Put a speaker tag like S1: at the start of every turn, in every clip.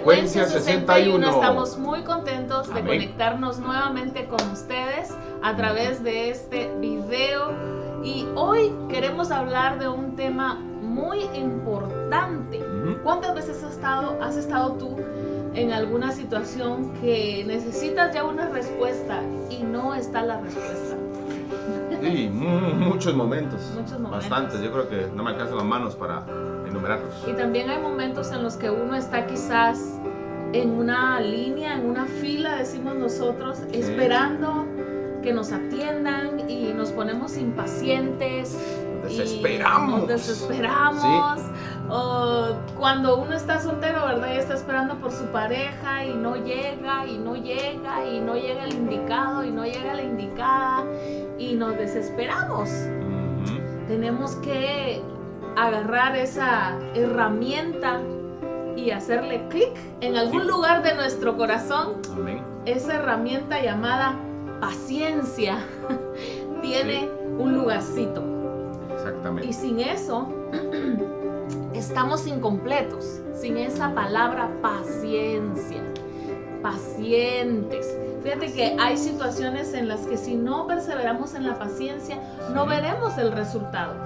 S1: Frecuencia 61.
S2: Estamos muy contentos de
S1: Amén.
S2: Conectarnos nuevamente con ustedes a través de este video. Y hoy queremos hablar de un tema muy importante. ¿Cuántas veces has estado tú en alguna situación que necesitas ya una respuesta y no está la respuesta?
S1: Sí, muchos momentos.
S2: Bastantes.
S1: Bastantes. Yo creo que no me alcanzan las manos para enumerarlos.
S2: Y también hay momentos en los que uno está quizás en una línea, en una fila, decimos nosotros, esperando que nos atiendan y nos ponemos impacientes.
S1: Nos
S2: desesperamos.
S1: Sí.
S2: O cuando uno está soltero, ¿verdad? Y está esperando por su pareja y no llega el indicado y no llega la indicada y nos desesperamos. Tenemos que agarrar esa herramienta y hacerle clic en algún lugar de nuestro corazón.
S1: Amén.
S2: Esa herramienta llamada paciencia tiene un lugarcito.
S1: Exactamente.
S2: Y sin eso estamos incompletos, sin esa palabra paciencia, pacientes. Fíjate que hay situaciones en las que si no perseveramos en la paciencia, no veremos el resultado.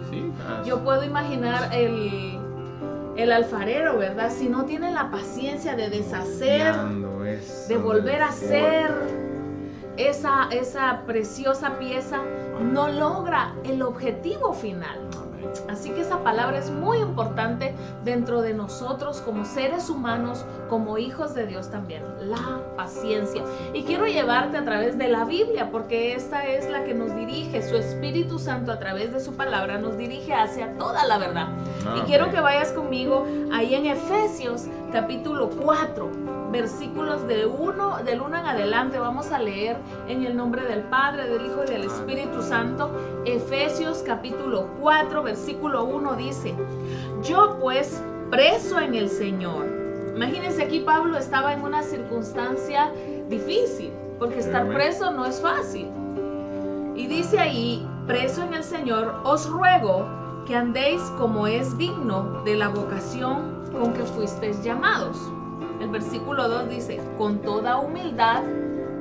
S1: Sí,
S2: Yo puedo imaginar el alfarero, ¿verdad? Si no tiene la paciencia de deshacer, de volver a hacer esa preciosa pieza, no logra el objetivo final. Así que esa palabra es muy importante dentro de nosotros como seres humanos, como hijos de Dios también, la paciencia. Y quiero llevarte a través de la Biblia, porque esta es la que nos dirige, su Espíritu Santo a través de su palabra nos dirige hacia toda la verdad. Y quiero que vayas conmigo ahí en Efesios capítulo 4. Versículos del 1 en adelante. Vamos a leer en el nombre del Padre, del Hijo y del Espíritu Santo. Efesios capítulo 4, versículo 1 dice: yo pues, preso en el Señor. Imagínense, aquí Pablo estaba en una circunstancia difícil, porque estar preso no es fácil. Y dice ahí: preso en el Señor, os ruego que andéis como es digno de la vocación con que fuisteis llamados. El versículo 2 dice: con toda humildad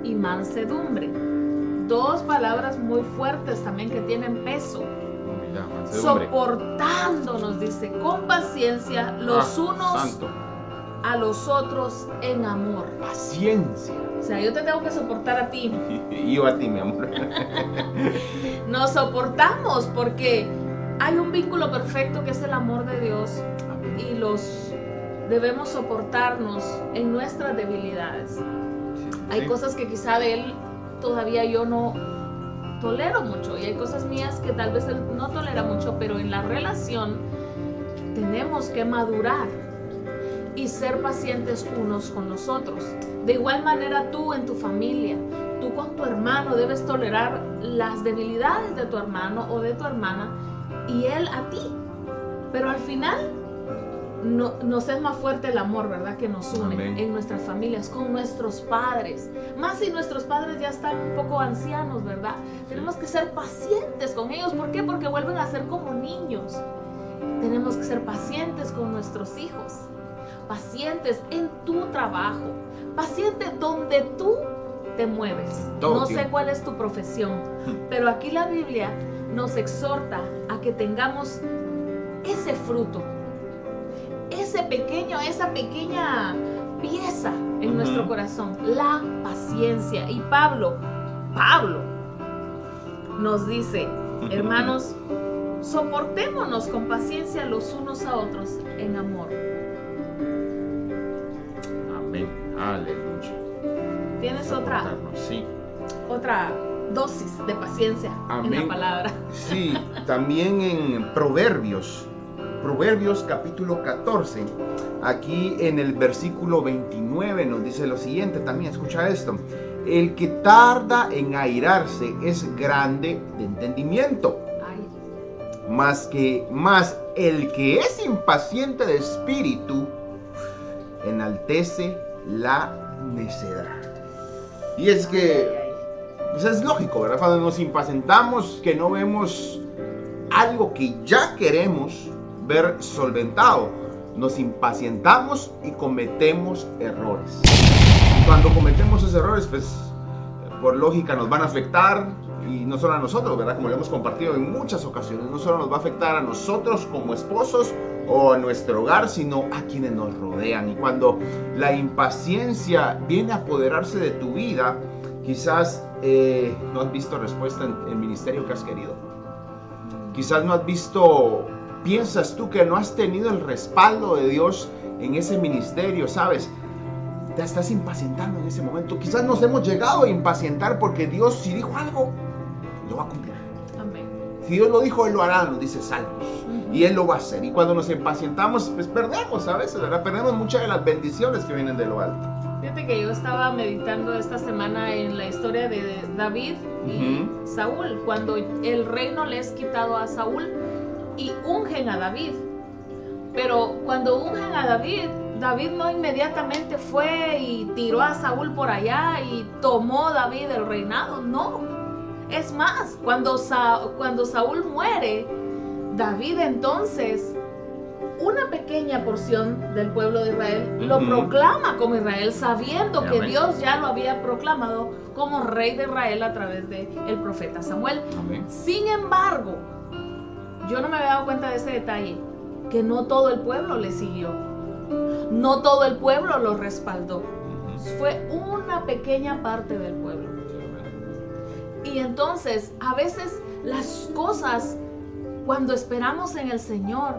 S2: y mansedumbre. Dos palabras muy fuertes también que tienen peso.
S1: Humildad, mansedumbre.
S2: Soportándonos, dice, con paciencia los unos
S1: Santo.
S2: a los otros en amor.
S1: Paciencia.
S2: O sea, yo te tengo que soportar a ti.
S1: Y yo a ti, mi amor.
S2: Nos soportamos porque hay un vínculo perfecto que es el amor de Dios. Y debemos soportarnos en nuestras debilidades. Hay cosas que quizá de él todavía yo no tolero mucho, y hay cosas mías que tal vez él no tolera mucho, pero en la relación tenemos que madurar y ser pacientes unos con los otros. De igual manera tú en tu familia, tú con tu hermano debes tolerar las debilidades de tu hermano o de tu hermana y él a ti, pero al final nos es más fuerte el amor, ¿verdad? Que nos une. Amén. En nuestras familias, con nuestros padres. Más si nuestros padres ya están un poco ancianos, ¿verdad? Tenemos que ser pacientes con ellos. ¿Por qué? Porque vuelven a ser como niños. Tenemos que ser pacientes con nuestros hijos. Pacientes en tu trabajo. Paciente donde tú te mueves. No sé cuál es tu profesión, pero aquí la Biblia nos exhorta a que tengamos ese fruto. Esa pequeña pieza en nuestro corazón, la paciencia. Y Pablo nos dice: hermanos, soportémonos con paciencia los unos a otros en amor.
S1: Amén, aleluya.
S2: ¿Tienes otra dosis de paciencia? Amén. En la palabra?
S1: Sí, también en Proverbios capítulo 14, aquí en el versículo 29 nos dice lo siguiente también, escucha esto: el que tarda en airarse es grande de entendimiento, mas el que es impaciente de espíritu enaltece la necedad. Y es que pues es lógico, ¿verdad? Cuando nos impacientamos, que no vemos algo que ya queremos ver solventado, nos impacientamos y cometemos errores. Y cuando cometemos esos errores, pues por lógica nos van a afectar, y no solo a nosotros, ¿verdad? Como lo hemos compartido en muchas ocasiones, no solo nos va a afectar a nosotros como esposos o a nuestro hogar, sino a quienes nos rodean. Y cuando la impaciencia viene a apoderarse de tu vida, quizás no has visto respuesta en el ministerio que has querido. Quizás no has visto, piensas tú que no has tenido el respaldo de Dios en ese ministerio, ¿sabes? Te estás impacientando en ese momento. Quizás nos hemos llegado a impacientar porque Dios, si dijo algo, lo va a cumplir.
S2: Amén.
S1: Si Dios lo dijo, Él lo hará, nos dice Salmos. Y Él lo va a hacer. Y cuando nos impacientamos, pues perdemos a veces, ¿verdad? Perdemos muchas de las bendiciones que vienen de lo alto.
S2: Fíjate que yo estaba meditando esta semana en la historia de David y Saúl, cuando el reino le es quitado a Saúl y ungen a David. Pero cuando ungen a David, David no inmediatamente fue y tiró a Saúl por allá y tomó David el reinado, no. Es más, cuando Saúl muere, David entonces, una pequeña porción del pueblo de Israel lo proclama como Israel, sabiendo que Dios ya lo había proclamado como rey de Israel a través del profeta Samuel.
S1: Amén.
S2: Sin embargo, yo no me había dado cuenta de ese detalle, que no todo el pueblo le siguió, no todo el pueblo lo respaldó, fue una pequeña parte del pueblo. Y entonces, a veces las cosas, cuando esperamos en el Señor,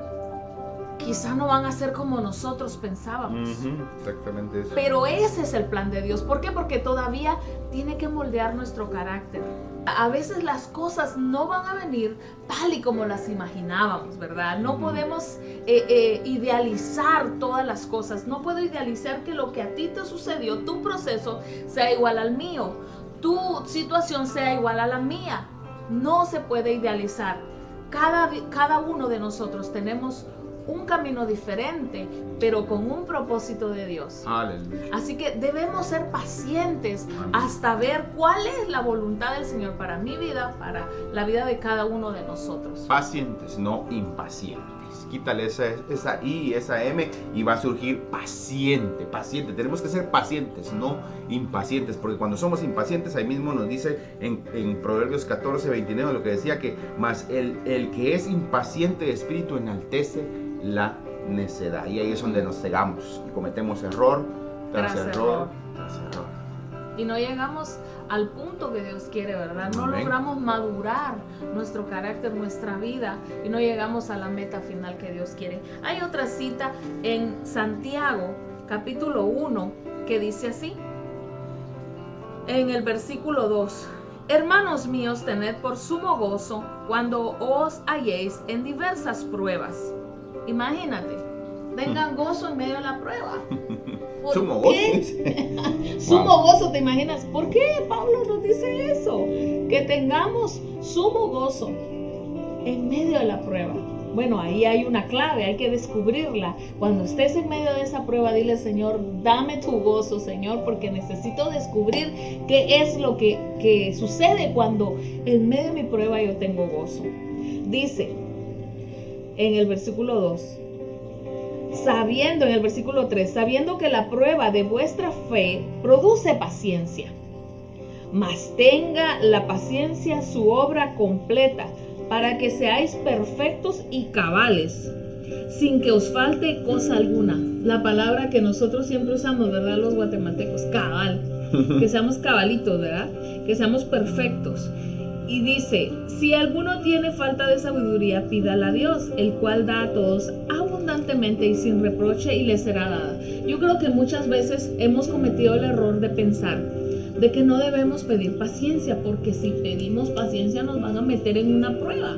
S2: quizá no van a ser como nosotros pensábamos.
S1: Exactamente eso.
S2: Pero ese es el plan de Dios. ¿Por qué? Porque todavía tiene que moldear nuestro carácter. A veces las cosas no van a venir tal y como las imaginábamos, ¿verdad? No podemos idealizar todas las cosas. No puedo idealizar que lo que a ti te sucedió, tu proceso, sea igual al mío. Tu situación sea igual a la mía. No se puede idealizar. Cada uno de nosotros tenemos un camino diferente, pero con un propósito de Dios.
S1: Aleluya.
S2: Así que debemos ser pacientes hasta ver cuál es la voluntad del Señor para mi vida, para la vida de cada uno de nosotros.
S1: Pacientes, no impacientes. Quítale esa I y esa M y va a surgir paciente. Tenemos que ser pacientes, no impacientes, porque cuando somos impacientes, ahí mismo nos dice en Proverbios 14:29 lo que decía, que más el que es impaciente de espíritu enaltece la necedad. Y ahí es donde nos cegamos y cometemos error tras error tras error.
S2: Y no llegamos al punto que Dios quiere, ¿verdad? No logramos madurar nuestro carácter, nuestra vida, y no llegamos a la meta final que Dios quiere. Hay otra cita en Santiago, capítulo 1, que dice así, en el versículo 2. Hermanos míos, tened por sumo gozo cuando os halléis en diversas pruebas. Imagínate, tengan gozo en medio de la prueba.
S1: Sumo gozo.
S2: Sumo gozo, ¿te imaginas? ¿Por qué Pablo nos dice eso? Que tengamos sumo gozo en medio de la prueba. Bueno, ahí hay una clave, hay que descubrirla. Cuando estés en medio de esa prueba, dile, Señor, dame tu gozo, Señor, porque necesito descubrir qué es lo que sucede cuando en medio de mi prueba yo tengo gozo. Dice en el versículo 2, sabiendo, en el versículo 3, sabiendo que la prueba de vuestra fe produce paciencia, mas tenga la paciencia su obra completa, para que seáis perfectos y cabales, sin que os falte cosa alguna. La palabra que nosotros siempre usamos, ¿verdad? Los guatemaltecos, cabal. Que seamos cabalitos, ¿verdad? Que seamos perfectos. Y dice, si alguno tiene falta de sabiduría, pídala a Dios, el cual da a todos abundantemente y sin reproche, y le será dada. Yo creo que muchas veces hemos cometido el error de pensar de que no debemos pedir paciencia, porque si pedimos paciencia nos van a meter en una prueba.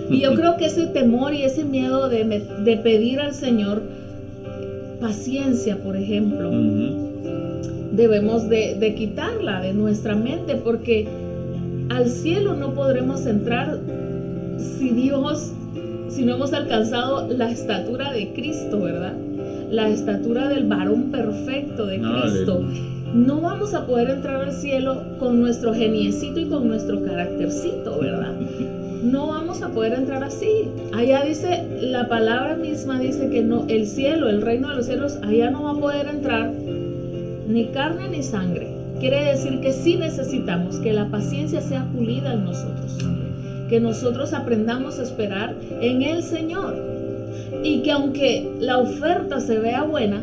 S2: Y yo creo que ese temor y ese miedo de pedir al Señor paciencia, por ejemplo, debemos de quitarla de nuestra mente, porque al cielo no podremos entrar si no hemos alcanzado la estatura de Cristo, ¿verdad? La estatura del varón perfecto de Cristo. no vamos a poder entrar al cielo con nuestro geniecito y con nuestro caractercito, ¿verdad? No vamos a poder entrar así. Allá dice, la palabra misma dice que no, el cielo, el reino de los cielos, allá no va a poder entrar ni carne ni sangre. Quiere decir que sí necesitamos que la paciencia sea pulida en nosotros, que nosotros aprendamos a esperar en el Señor, y que aunque la oferta se vea buena,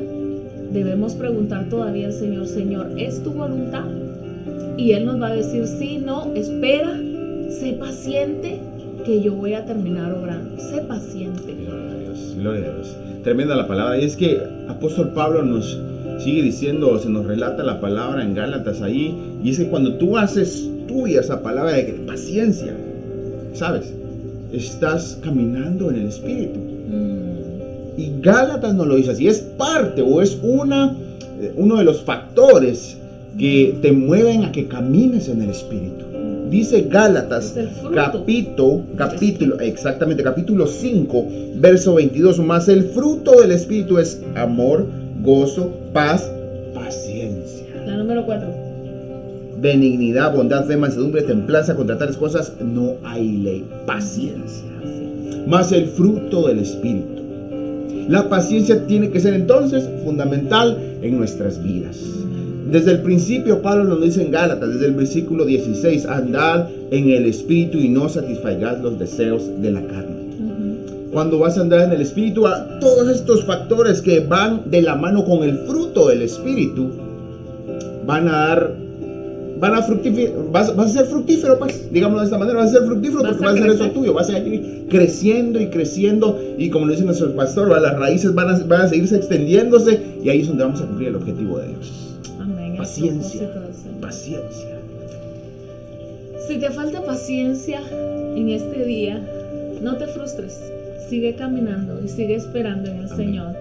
S2: debemos preguntar todavía al Señor, Señor, ¿es tu voluntad? Y Él nos va a decir, sí, no, espera, sé paciente, que yo voy a terminar obrando. Sé paciente.
S1: Gloria a Dios, gloria a Dios. Tremenda la palabra. Y es que apóstol Pablo nos sigue diciendo, se nos relata la palabra en Gálatas ahí, y es que cuando tú haces tuya esa palabra de paciencia, ¿sabes? Estás caminando en el Espíritu. Y Gálatas nos lo dice así, es parte o es uno de los factores que te mueven a que camines en el Espíritu. Dice Gálatas, capítulo 5, verso 22, más el fruto del Espíritu es amor, gozo, paz, paciencia.
S2: La número 4.
S1: Benignidad, bondad, fe, mansedumbre, templanza, contra tales cosas no hay ley. Paciencia. Más el fruto del Espíritu. La paciencia tiene que ser entonces fundamental en nuestras vidas. Desde el principio Pablo nos dice en Gálatas, desde el versículo 16, andad en el Espíritu y no satisfagáis los deseos de la carne. Cuando vas a andar en el Espíritu, todos estos factores que van de la mano con el fruto del Espíritu vas a ser fructífero, pues, digámoslo de esta manera, vas a ser fructífero porque vas a ser eso tuyo, vas a seguir creciendo y creciendo, y como lo dice nuestro pastor, las raíces van a seguirse extendiéndose, y ahí es donde vamos a cumplir el objetivo de Dios.
S2: Amén.
S1: Paciencia, paciencia.
S2: Si te falta paciencia en este día, no te frustres, sigue caminando y sigue esperando en el Señor,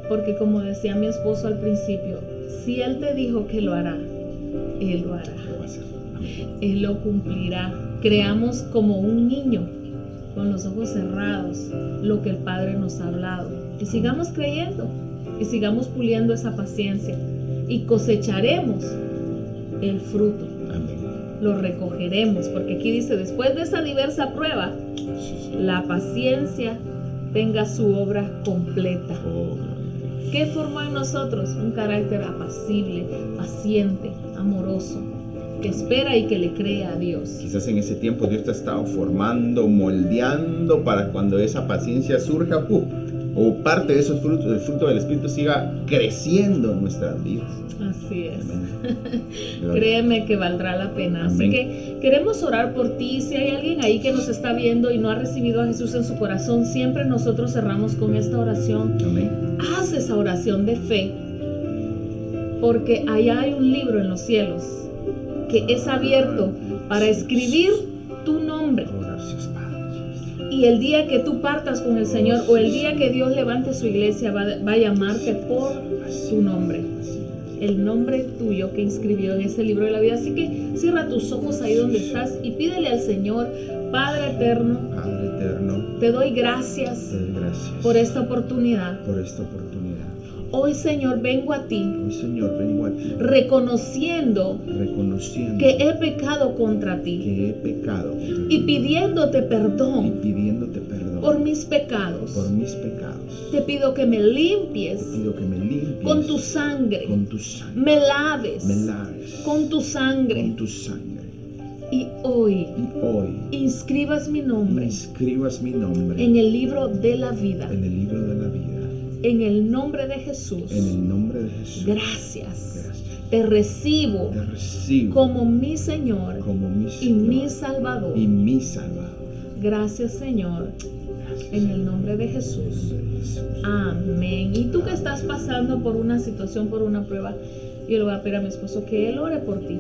S2: porque como decía mi esposo al principio, si Él te dijo que lo hará, Él lo hará. Él lo cumplirá. Creamos como un niño con los ojos cerrados lo que el Padre nos ha hablado, y sigamos creyendo y sigamos puliendo esa paciencia, y cosecharemos el fruto. Lo recogeremos, porque aquí dice, después de esa diversa prueba, la paciencia tenga su obra completa. ¿Qué formó en nosotros? Un carácter apacible, paciente, amoroso, que espera y que le cree a Dios. Quizás en ese tiempo Dios te ha estado formando, moldeando para cuando esa paciencia surja, o parte de esos frutos, del fruto del Espíritu siga creciendo en nuestras vidas. Así es. Créeme que valdrá la pena. Amén. Así que queremos orar por ti. Si hay alguien ahí que nos está viendo y no ha recibido a Jesús en su corazón, siempre nosotros cerramos con esta oración. Amén. Haz esa oración de fe, porque allá hay un libro en los cielos que es abierto para escribir tu nombre. Y el día que tú partas con el Señor, o el día que Dios levante su iglesia, va a llamarte por tu nombre, el nombre tuyo que inscribió en ese libro de la vida. Así que cierra tus ojos ahí donde estás y pídele al Señor: Padre eterno, te doy gracias por esta oportunidad. Hoy, Señor, vengo a ti, reconociendo que he pecado contra ti, y pidiéndote perdón por mis pecados. Te pido que me limpies con tu sangre, me laves con tu sangre. Y hoy inscribas mi nombre en el libro de la vida. En el nombre de Jesús. Gracias. Te recibo como mi Señor, y mi Salvador. Gracias, Señor. En el nombre de Jesús. Amén. Y tú que estás pasando por una situación, por una prueba, yo le voy a pedir a mi esposo que él ore por ti.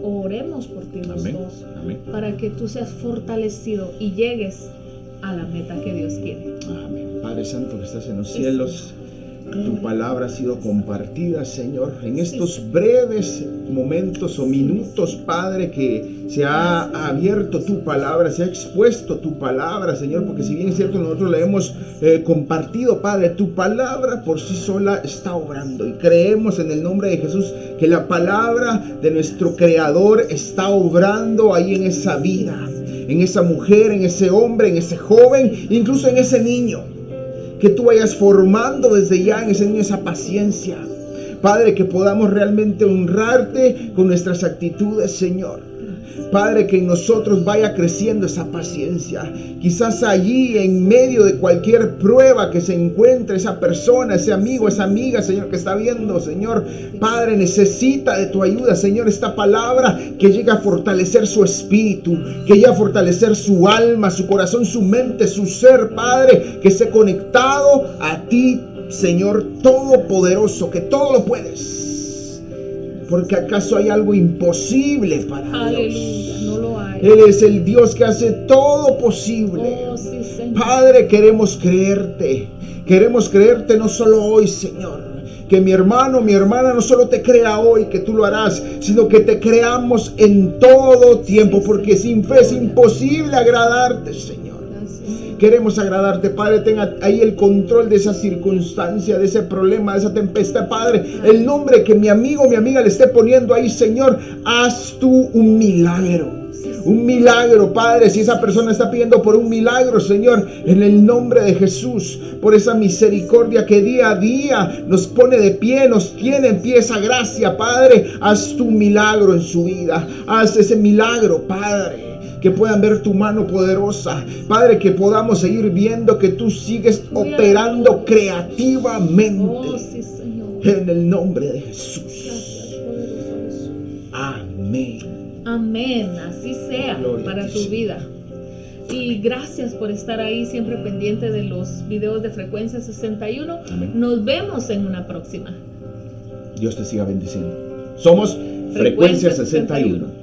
S2: Oremos por ti los dos. Amén. Para que tú seas fortalecido y llegues a la meta que Dios quiere.
S1: Amén. Padre Santo que estás en los cielos, Tu palabra ha sido compartida, Señor, en estos breves momentos o minutos, Padre, que se ha abierto tu palabra, se ha expuesto tu palabra, Señor, porque si bien es cierto, nosotros la hemos compartido, Padre, tu palabra por sí sola está obrando y creemos en el nombre de Jesús que la palabra de nuestro Creador está obrando ahí en esa vida, en esa mujer, en ese hombre, en ese joven, incluso en ese niño. Que tú vayas formando desde ya en ese niño esa paciencia. Padre, que podamos realmente honrarte con nuestras actitudes, Señor. Padre, que en nosotros vaya creciendo esa paciencia. Quizás allí en medio de cualquier prueba que se encuentre esa persona, ese amigo, esa amiga, Señor, que está viendo, Señor, Padre, necesita de tu ayuda, Señor, esta palabra que llegue a fortalecer su espíritu, que llegue a fortalecer su alma, su corazón, su mente, su ser, Padre, que esté conectado a ti, Señor Todopoderoso, que todo lo puedes. Porque ¿acaso hay algo imposible para Dios?
S2: No lo hay.
S1: Él es el Dios que hace todo posible.
S2: Oh, sí, Señor.
S1: Padre, queremos creerte. Queremos creerte no solo hoy, Señor. Que mi hermano, mi hermana no solo te crea hoy que tú lo harás, sino que te creamos en todo tiempo. Porque sin fe es imposible agradarte, Señor. Queremos agradarte, Padre. Tenga ahí el control de esa circunstancia, de ese problema, de esa tempestad, Padre. El nombre que mi amigo, mi amiga le esté poniendo ahí, Señor, haz tú un milagro. Un milagro, Padre. Si esa persona está pidiendo por un milagro, Señor, en el nombre de Jesús, por esa misericordia que día a día nos pone de pie, nos tiene en pie esa gracia, Padre. Haz tu milagro en su vida. Haz ese milagro, Padre. Que puedan ver tu mano poderosa, Padre, que podamos seguir viendo que tú sigues operando creativamente.
S2: Oh, sí, Señor.
S1: En el nombre de Jesús.
S2: Gracias, poderoso Jesús.
S1: Amén.
S2: Amén, así sea.
S1: Gloria
S2: para
S1: a ti,
S2: tu vida. Y gracias por estar ahí siempre pendiente de los videos de Frecuencia 61.
S1: Amén.
S2: Nos vemos en una próxima.
S1: Dios te siga bendiciendo. Somos Frecuencia 61.